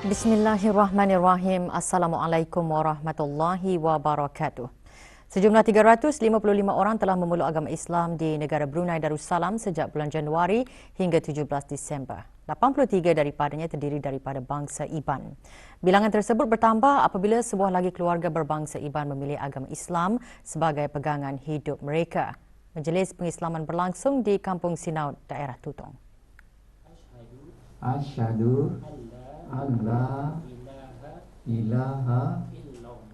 Bismillahirrahmanirrahim. Assalamualaikum warahmatullahi wabarakatuh. Sejumlah 355 orang telah memeluk agama Islam di negara Brunei Darussalam sejak bulan Januari hingga 17 Disember. 83 daripadanya terdiri daripada bangsa Iban. Bilangan tersebut bertambah apabila sebuah lagi keluarga berbangsa Iban memilih agama Islam sebagai pegangan hidup mereka. Majlis pengislaman berlangsung di Kampung Sinaut, daerah Tutong. Asyhadu Allah ilaha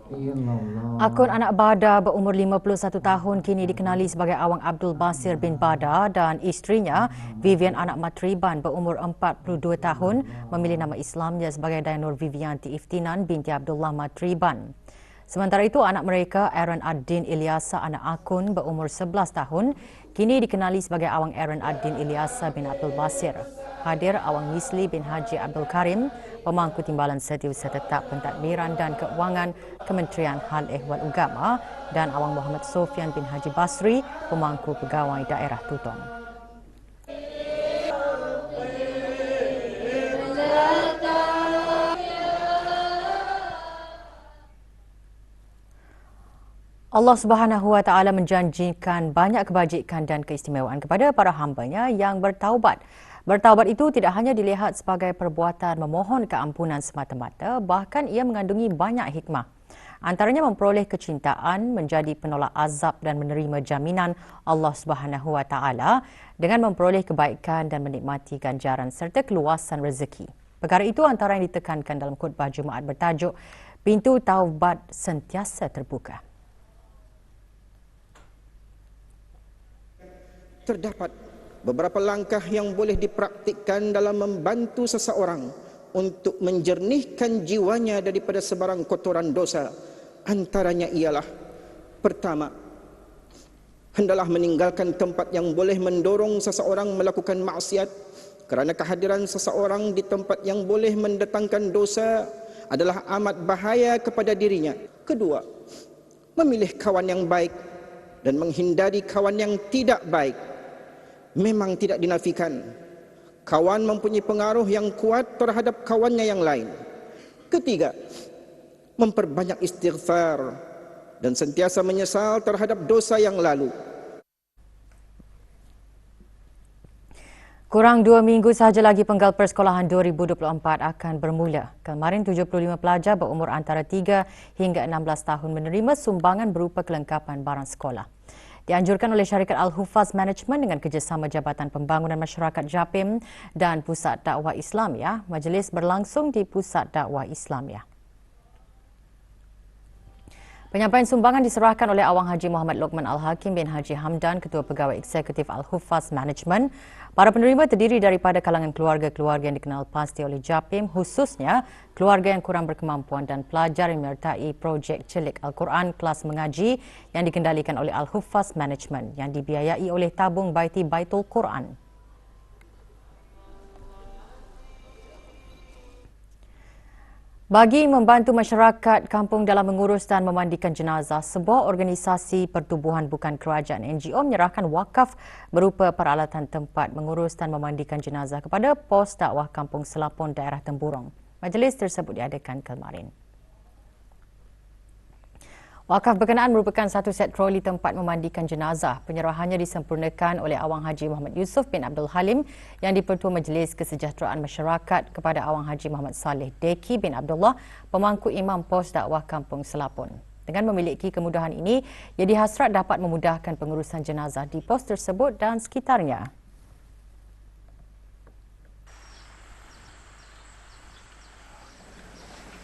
illallah. Akun anak Bada berumur 51 tahun kini dikenali sebagai Awang Abdul Basir bin Bada dan isterinya Vivian Anak Matriban berumur 42 tahun memilih nama Islamnya sebagai Dayanur Vivianti Iftinan binti Abdullah Matriban. Sementara itu anak mereka Aaron Ad-Din Ilyasa anak akun berumur 11 tahun kini dikenali sebagai Awang Aaron Ad-Din Ilyasa bin Abdul Basir. Hadir Awang Misli bin Haji Abdul Karim, pemangku timbalan setiausaha tetap pentadbiran dan keuangan Kementerian Hal Ehwal Agama dan Awang Muhammad Sofian bin Haji Basri, pemangku pegawai daerah Tutong. Allah Subhanahu Wa Taala menjanjikan banyak kebajikan dan keistimewaan kepada para hamba-Nya yang bertaubat. Bertaubat itu tidak hanya dilihat sebagai perbuatan memohon keampunan semata-mata, bahkan ia mengandungi banyak hikmah. Antaranya memperoleh kecintaan, menjadi penolak azab dan menerima jaminan Allah Subhanahu Wa Taala dengan memperoleh kebaikan dan menikmati ganjaran serta keluasan rezeki. Perkara itu antara yang ditekankan dalam khutbah Jumaat bertajuk Pintu Taubat Sentiasa Terbuka. Terdapat beberapa langkah yang boleh dipraktikkan dalam membantu seseorang untuk menjernihkan jiwanya daripada sebarang kotoran dosa. Antaranya ialah: pertama, hendaklah meninggalkan tempat yang boleh mendorong seseorang melakukan maksiat, kerana kehadiran seseorang di tempat yang boleh mendatangkan dosa adalah amat bahaya kepada dirinya. Kedua, memilih kawan yang baik dan menghindari kawan yang tidak baik. Memang tidak dinafikan kawan mempunyai pengaruh yang kuat terhadap kawannya yang lain. Ketiga, memperbanyak istighfar dan sentiasa menyesal terhadap dosa yang lalu. Kurang 2 minggu sahaja lagi penggal persekolahan 2024 akan bermula. Kemarin 75 pelajar berumur antara 3 hingga 16 tahun menerima sumbangan berupa kelengkapan barang sekolah. Dianjurkan oleh syarikat Al-Hufaz Management dengan kerjasama Jabatan Pembangunan Masyarakat Japim dan Pusat Dakwah Islamiah, majlis berlangsung di Pusat Dakwah Islamiah. Penyampaian sumbangan diserahkan oleh Awang Haji Muhammad Lokman Al-Hakim bin Haji Hamdan, Ketua Pegawai Eksekutif Al-Hufaz Management. Para penerima terdiri daripada kalangan keluarga-keluarga yang dikenal pasti oleh Japim, khususnya keluarga yang kurang berkemampuan dan pelajar yang menyertai projek Celik Al-Quran kelas mengaji yang dikendalikan oleh Al-Hufaz Management yang dibiayai oleh tabung Baiti Baitul Quran. Bagi membantu masyarakat kampung dalam mengurus dan memandikan jenazah, sebuah organisasi pertubuhan bukan kerajaan NGO menyerahkan wakaf berupa peralatan tempat mengurus dan memandikan jenazah kepada pos dakwah Kampung Selapon, daerah Temburong. Majlis tersebut diadakan kemarin. Wakaf berkenaan merupakan satu set troli tempat memandikan jenazah. Penyerahannya disempurnakan oleh Awang Haji Muhammad Yusof bin Abdul Halim yang di-Pertua Majlis Kesejahteraan Masyarakat kepada Awang Haji Muhammad Saleh Deki bin Abdullah, pemangku Imam Pos Dakwah Kampung Selapon. Dengan memiliki kemudahan ini, ia dihasrat dapat memudahkan pengurusan jenazah di pos tersebut dan sekitarnya.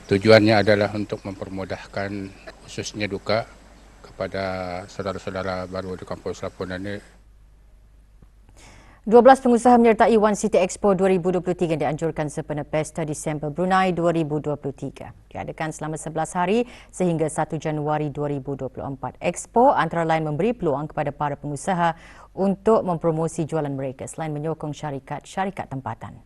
Tujuannya adalah untuk mempermudahkan khususnya duka kepada saudara-saudara baru di Kampung Selapon ini. 12 pengusaha menyertai One City Expo 2023 yang dianjurkan sempena Pesta Disember Brunei 2023. Diadakan selama 11 hari sehingga 1 Januari 2024. Expo antara lain memberi peluang kepada para pengusaha untuk mempromosi jualan mereka selain menyokong syarikat-syarikat tempatan.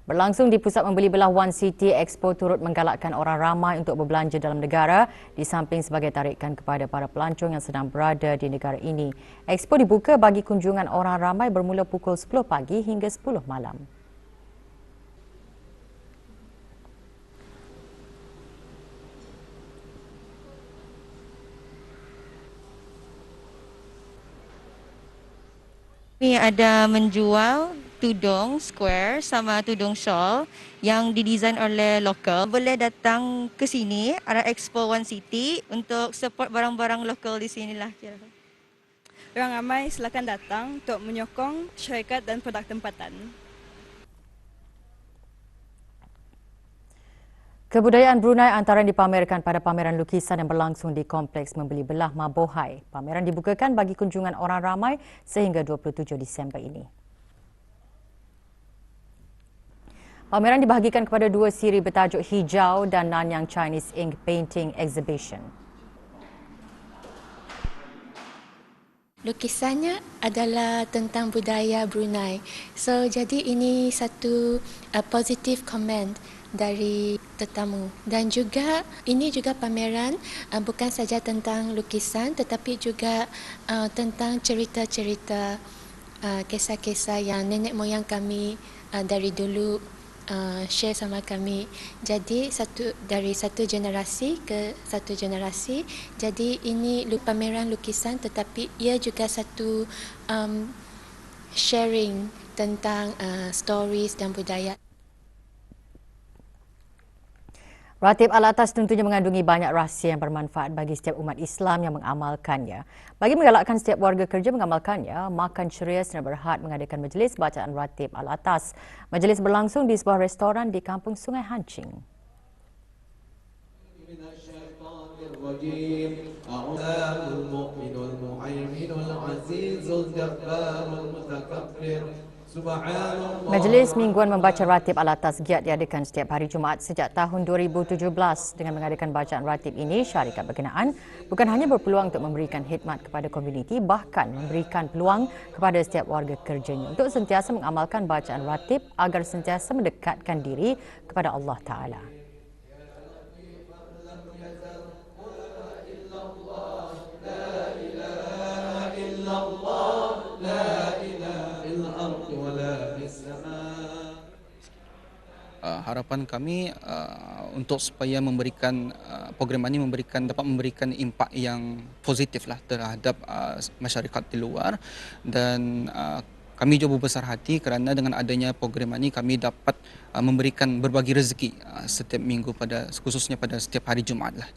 Berlangsung di pusat membeli belah One City, Expo turut menggalakkan orang ramai untuk berbelanja dalam negara di samping sebagai tarikan kepada para pelancong yang sedang berada di negara ini. Expo dibuka bagi kunjungan orang ramai bermula pukul 10 pagi hingga 10 malam. Kami ada menjual tudung square sama tudung shawl yang didesain oleh lokal. Boleh datang ke sini, ada Expo One City untuk support barang-barang lokal di sinilah. Orang ramai silakan datang untuk menyokong syarikat dan produk tempatan. Kebudayaan Brunei antara yang dipamerkan pada pameran lukisan yang berlangsung di Kompleks Membeli Belah Mabohai. Pameran dibukakan bagi kunjungan orang ramai sehingga 27 Disember ini. Pameran dibahagikan kepada dua siri bertajuk Hijau dan Nanyang Chinese Ink Painting Exhibition. Lukisannya adalah tentang budaya Brunei. So, jadi ini satu positive comment dari tetamu. Dan juga ini juga pameran bukan saja tentang lukisan tetapi juga tentang cerita-cerita kisah-kisah yang nenek moyang kami dari dulu share sama kami. Jadi dari satu generasi ke satu generasi. Jadi ini pameran lukisan tetapi ia juga satu sharing tentang stories dan budaya. Ratib Al-Atas tentunya mengandungi banyak rahsia yang bermanfaat bagi setiap umat Islam yang mengamalkannya. Bagi menggalakkan setiap warga kerja mengamalkannya, Makan Ceria Sdn Bhd mengadakan majlis bacaan Ratib Al-Atas. Majlis berlangsung di sebuah restoran di Kampung Sungai Hancing. Majlis mingguan membaca Ratib Al-Atas giat diadakan setiap hari Jumaat sejak tahun 2017. Dengan mengadakan bacaan Ratib ini, syarikat berkenaan bukan hanya berpeluang untuk memberikan khidmat kepada komuniti, bahkan memberikan peluang kepada setiap warga kerjanya untuk sentiasa mengamalkan bacaan Ratib agar sentiasa mendekatkan diri kepada Allah Ta'ala. Harapan kami untuk supaya memberikan program ini dapat memberikan impak yang positif lah terhadap masyarakat di luar, dan kami juga berbesar hati kerana dengan adanya program ini kami dapat memberikan berbagi rezeki setiap minggu khususnya pada setiap hari Jumaat lah.